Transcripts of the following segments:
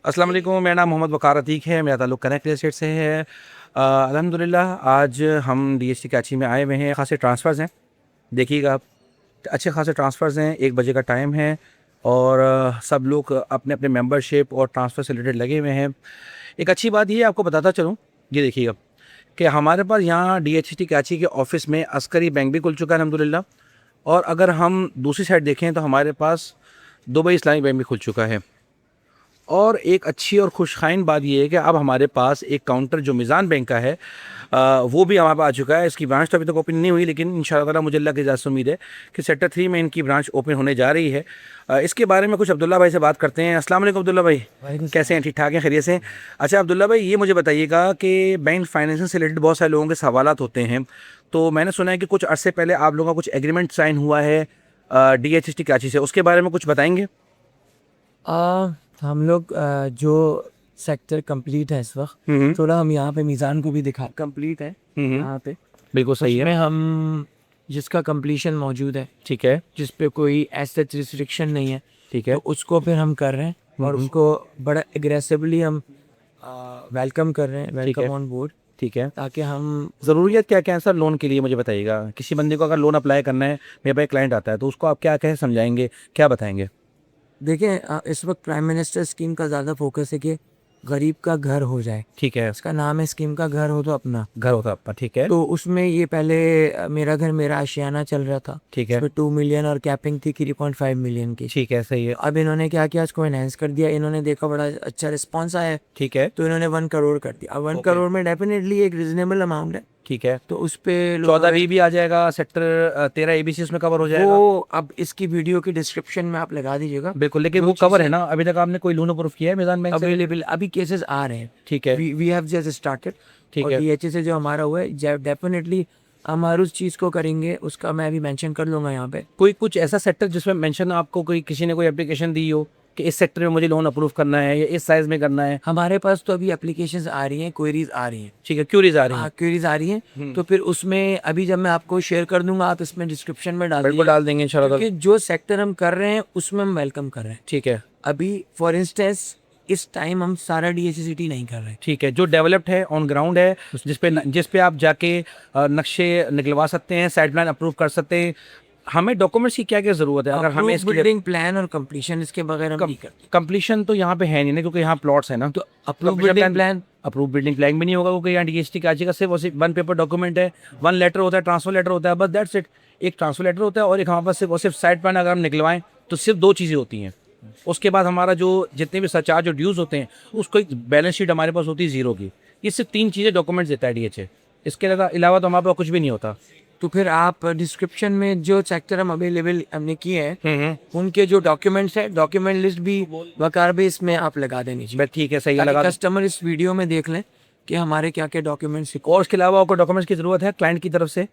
अस्सलाम वालेकुम। मेरा नाम मोहम्मद वक़ार अतीक है। मेरा ताल्लुक़ कनेक्ट रियल एस्टेट से है। अल्हम्दुलिल्लाह आज हम डीएसटी कराची में आए हुए हैं। ख़ासे ट्रांसफ़र्स हैं, देखिएगा आप, अच्छे खासे ट्रांसफ़र्स हैं। 1 बजे का टाइम है और सब लोग अपने अपने मेंबरशिप और ट्रांसफ़र से रिलेटेड लगे हुए हैं। एक अच्छी बात ये आपको बताता चलूँ, ये देखिएगा कि हमारे पास यहाँ डीएचटी कराची के ऑफ़िस में अस्करी बैंक भी खुल चुका है अल्हम्दुलिल्लाह। और अगर हम दूसरी साइड देखें तो हमारे पास दुबई इस्लामी बैंक भी खुल चुका है। और एक अच्छी और खुशख़ाइन बात ये है कि अब हमारे पास एक काउंटर जो मीज़ान बैंक का है, वो भी हमारे पास आ चुका है। इसकी ब्रांच तो अभी तक ओपन नहीं हुई, लेकिन इंशाअल्लाह ताला मुझे अल्लाह की इजाज़त से उम्मीद है कि सेक्टर 3 में इनकी ब्रांच ओपन होने जा रही है। इसके बारे में कुछ अब्दुल्ला भाई से बात करते हैं। अस्सलाम वालेकुम अब्दुल्ला भाई, कैसे हैं? ठीक ठाक हैं, खैरियत से हैं? अच्छा अब्दुल्ला भाई, ये मुझे बताइएगा कि बैंक फाइनेंसिंग से रिलेटेड बहुत सारे लोगों के सवालात होते हैं, तो मैंने सुना है कि कुछ अरसे पहले आप लोगों का कुछ एग्रीमेंट साइन हुआ है डीएचटी कराची से, उसके बारे में कुछ बताएंगे? हम लोग जो सेक्टर कंप्लीट है इस वक्त, थोड़ा हम यहाँ पे मीज़ान को भी दिखा, कंप्लीट है यहाँ पे। बिल्कुल सही उसमें है। हम जिसका कंप्लीशन मौजूद है, ठीक है। जिस पे कोई एसेट रिस्ट्रिक्शन नहीं है, ठीक तो है। उसको फिर हम कर रहे हैं और उनको बड़ा एग्रेसिवली हम वेलकम कर रहे हैं, ठीक है। वेलकम ऑन बोर्ड, ठीक है। ताकि हम ज़रूरियत क्या क्या है सर लोन के लिए, मुझे बताइएगा। किसी बंदे को अगर लोन अप्लाई करना है, मेरे पास क्लाइंट आता है, तो उसको आप क्या क्या समझाएंगे, क्या बताएंगे? देखें। इस वक्त प्राइम मिनिस्टर स्कीम का ज़्यादा फोकस है कि गरीब का घर हो जाए। ठीक है। इसका नाम है स्कीम का घर हो तो अपना। घर होता आपका, ठीक है। तो उसमें ये पहले मेरा घर मेरा आशियाना चल रहा था, ठीक है। उसमें 2 मिलियन और कैपिंग थी 3.5 मिलियन की। ठीक है, सही है। अब इन्होंने क्या किया, इसको एनहेंस कर दिया। इन्होंने देखा बड़ा अच्छा रिस्पांस आया है, ठीक है। तो इन्होंने 1 करोड़ कर दिया। अब 1 ओके। करोड़ में डेफिनेटली एक रिजनेबल अमाउंट है, ठीक है। तो उस पे लोगों 14 ने बी भी आ जाएगा, सेक्टर 13 एबीसी उसमें कवर हो जाएगा। वो, अब इसकी वीडियो की डिस्क्रिप्शन में आप लगा दीजिएगा। बिल्कुल, लेकिन जो वो कवर है चीज़ें ना? अभी तक आपने कोई लोन अप्रूव किया है मीज़ान बैंक से? अवेलेबल, अभी केसेस आ रहे हैं। ठीक है। We have just started. ठीक और है। डीएचए से जो हमारा हुआ है, डेफिनेटली हम हर उस चीज़ को करेंगे, उसका मैं अभी मेंशन कर लूँगा यहाँ पे। कोई कुछ ऐसा सेक्टर जिसमें मेंशन आपको कोई किसी ने कोई एप्लीकेशन दी हो कि इस सेक्टर में मुझे लोन अप्रूव करना है या इस साइज में करना है? हमारे पास तो अभी एप्लीकेशंस आ रही हैं, क्वेरीज आ रही हैं। ठीक है, क्यूरीज आ रही हाँ, हैं। क्वेरीज आ रही हैं, तो फिर उसमें अभी जब मैं आपको शेयर कर दूंगा, आप इसमें डिस्क्रिप्शन में डाल बिल्कुल दीजिएगा, डाल देंगे इंशाल्लाह। क्योंकि जो सेक्टर हम कर रहे हैं उसमें हम वेलकम कर रहे हैं। ठीक है। अभी फॉर इंस्टेंस इस टाइम हम सारा डीएचए सिटी नहीं कर रहे। ठीक है, जो डेवलप्ड है, ऑन ग्राउंड है, जिस पे आप जाके नक्शे निकलवा सकते हैं, साइड प्लान अप्रूव कर सकते हैं। हमें डॉक्यूमेंट्स की क्या क्या ज़रूरत है अगर हमें इसके लिए? बिल्डिंग प्लान और कंप्लीशन, इसके बगैर हम नहीं करते। कंप्लीशन तो यहाँ पे है नहीं ना, क्योंकि यहाँ प्लॉट्स है ना, तो approve building plan, approve building plan भी नहीं होगा, क्योंकि यहाँ डीएसटी कराची का सिर्फ और सिर्फ 1 पेपर डॉक्यूमेंट है, 1 लेटर होता है, ट्रांसफर लेटर होता है, बस दैट्स इट। एक ट्रांसफर लेटर होता है और एक हमारे पास सिर्फ और सिर्फ साइड प्लान अगर हम निकलवाएं तो सिर्फ 2 चीज़ें होती हैं। उसके बाद हमारा जो जितने भी सरचार्ज और ड्यूज़ होते हैं, उसको एक बैलेंस शीट हमारे पास होती है ज़ीरो की। ये सिर्फ 3 चीज़ें डॉक्यूमेंट्स देता है डीएचए, इसके अलावा तो हमारे पास कुछ भी नहीं होता। तो फिर आप डिस्क्रिप्शन में जो सेक्टर हम अवेलेबल हमने किए हैं, उनके जो डॉक्यूमेंट्स है, डॉक्यूमेंट लिस्ट भी वकार भी इसमें आप लगा देनी चाहिए। ठीक है, सही है, ताकि लगा। कस्टमर इस वीडियो में देख लें कि हमारे क्या क्या डॉक्यूमेंट्स। और उसके अलावा आपको डॉक्यूमेंट्स की ज़रूरत है क्लाइंट की तरफ से?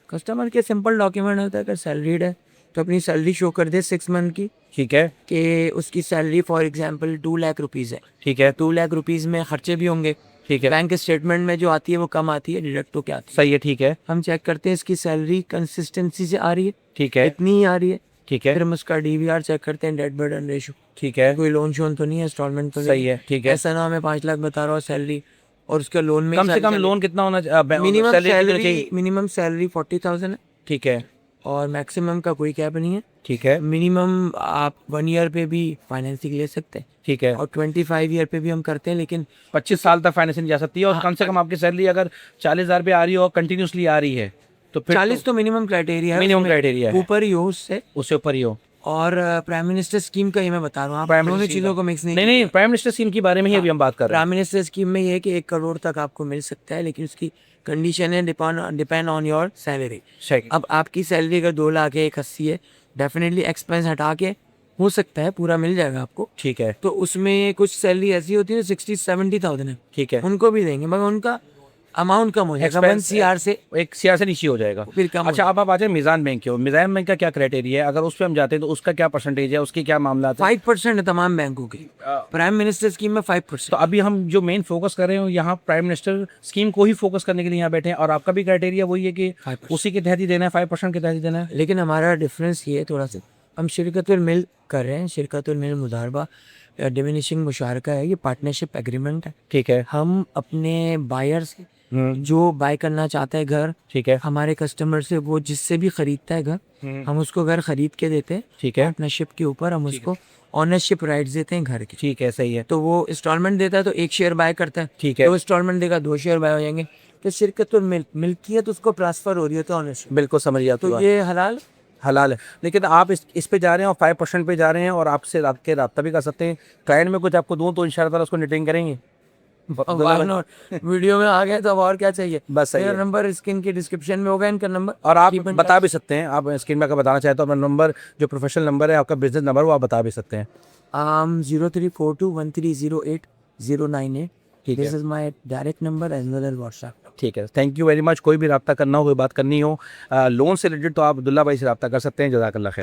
कस्टमर के सिंपल डॉक्यूमेंट होता है, अगर सैलरीड है तो अपनी सैलरी शो कर दे 6 मंथ की, ठीक है। कि उसकी salary for example 2 lakh rupees है। ठीक है। 2 लाख रुपीज़ में खर्चे भी होंगे। ठीक है। बैंक स्टेटमेंट में जो आती है वो कम आती है, डिडक्ट तो क्या आती है। सही है। ठीक है। हम चेक करते हैं इसकी सैलरी कंसिस्टेंसी से आ रही है, ठीक है। इतनी ही आ रही है। ठीक है। फिर हम उसका डीवीआर चेक करते हैं, डेट बर्डन रेशो, ठीक है। कोई लोन शोन तो नहीं है, इंस्टॉलमेंट तो सही है। ठीक है। ऐसा ना हमें 5 लाख बता रहा हो सैलरी और उसके लोन में कम से कम लोन कितना होना चाहिए? मिनिमम सैलरी 40,000 है। ठीक है। और मैक्सिमम का कोई कैप नहीं है। ठीक है। मिनिमम आप 1 ईयर पे भी फाइनेंसिंग ले सकते हैं, ठीक है। और 25 ईयर पे भी हम करते हैं, लेकिन 25 साल तक फाइनेंसिंग जा सकती है, और कम से कम आपकी सैलरी अगर 40,000 पे आ रही हो और कंटिन्यूसली आ रही है तो फिर 40 तो मिनिमम क्राइटेरिया है, मिनिमम क्राइटेरिया है, ऊपर ही हो उससे। उससे ऊपर ही हो। और प्राइम मिनिस्टर स्कीम का ही मैं बता रहा हूँ, आप प्राइम दोनों मिनिस्टर चीज़ों को मिक्स नहीं। नहीं, प्राइम मिनिस्टर स्कीम के बारे में ही अभी हम बात कर रहे हैं। प्राइम मिनिस्टर स्कीम में ये है कि 1 करोड़ तक आपको मिल सकता है, लेकिन उसकी कंडीशन है डिपेंड ऑन योर सैलरी। सही। अब आपकी सैलरी अगर 2 लाख है, 180 है, डेफिनेटली एक्सपेंस हटा के हो सकता है पूरा मिल जाएगा आपको। ठीक है। तो उसमें कुछ सैलरी ऐसी होती है 60-70,000 है, ठीक है। उनको भी देंगे, मगर उनका अमाउंट कम हो जाएगा, 1 CR से 1 CR से नीचे हो जाएगा। फिर कम हो अच्छा, अब आप आ जाए मीज़ान बैंक के हो। मीज़ान बैंक का क्या क्राइटेरिया है? अगर उस पर हम जाते हैं तो उसका क्या परसेंटेज है, उसकी क्या मामला है? 5% है तमाम बैंकों की। प्राइम मिनिस्टर स्कीम में 5%। तो अभी हम जो मेन फोकस कर रहे हो यहाँ प्राइम मिनिस्टर स्कीम को ही फोकस करने के लिए यहाँ बैठे हैं, और आपका भी क्राइटेरिया वही है कि 5%। उसी के तहत ही देना है, 5% के तहत ही देना है। लेकिन हमारा डिफरेंस ये है थोड़ा सा, हम शिरकतुल मिल कर रहे हैं, शिरकतुल मिल मुदारबा। डिमिनिशिंग मुशारका है, ये पार्टनरशिप एग्रीमेंट है। ठीक है। हम अपने बायर से हम्म, जो बाय करना चाहता है घर, ठीक है। हमारे कस्टमर से, वो जिससे भी खरीदता है घर, हम उसको घर खरीद के देते हैं। ठीक है। पार्टनरशिप के ऊपर हम उसको ऑनरशिप राइट्स देते हैं घर के। ठीक है, सही है। तो वो इंस्टॉलमेंट देता है तो एक शेयर बाय करता है, ठीक है। तो इंस्टॉलमेंट देगा 2 शेयर बाय हो जाएंगे। तो शिरकत तो मिल्कियत उसको ट्रांसफर हो रही है तो ऑनरशिप। बिल्कुल समझ गया। तो ये हलाल हलाल है, लेकिन आप इस पे जा रहे हैं और 5% पे जा रहे हैं और आपसे रब्ता भी कर सकते हैं। क्लाइंट में कुछ आपको दूं तो इंशाल्लाह ताला उसको निटिंग करेंगे। Why not? वीडियो में आ गए तो अब और क्या चाहिए। बस सही मेरा है। नंबर स्क्रीन की डिस्क्रिप्शन में होगा, इनका नंबर। और आप Keep in बता touch. भी सकते हैं, आप स्क्रीन में अगर बताना चाहें तो अपना नंबर, जो प्रोफेशनल नंबर है आपका बिजनेस नंबर, वो आप बता भी सकते हैं। 0342130809। ठीक दिस है। Is my direct number as well as WhatsApp. ठीक है, थैंक यू वेरी मच। कोई भी रब्ता करना हो, कोई बात करनी हो लोन से रिलेटेड, तो आप अब्दुल्ला भाई से रब्ता कर सकते हैं। जज़ाकल्लाह खैर।